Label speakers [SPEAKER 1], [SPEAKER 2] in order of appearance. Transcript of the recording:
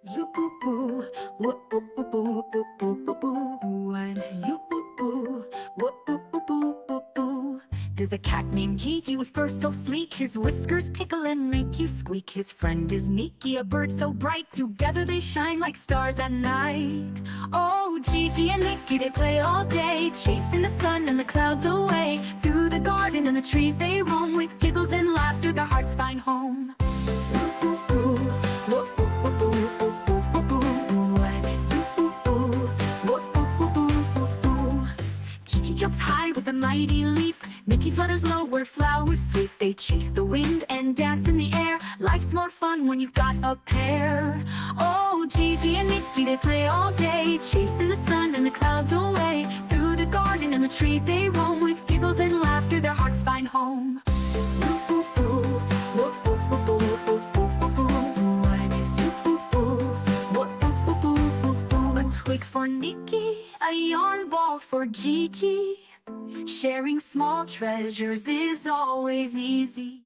[SPEAKER 1] You boo boo, whoop boo boo boo boo boo boo boo, and you boo boo, whoop boo boo boo boo boo. There's a cat named Gigi with fur so sleek, his whiskers tickle and make you squeak. His friend is Niki, a bird so bright, together they shine like stars at night. Oh, Gigi and Niki, they play all day, chasing the sun and the clouds away. Through the garden and the trees they roam, with giggles and laughter their hearts find home. Gigi jumps high with a mighty leap, Niki flutters low where flowers sleep. They chase the wind and dance in the air, life's more fun when you've got a pair. Oh, Gigi and Niki, they play all day, chasing the sun and the clouds away. Through the garden and the trees they roam, with giggles and laughter their hearts find home. A twig for Niki, a yarn ball for Gigi. Sharing small treasures is always easy.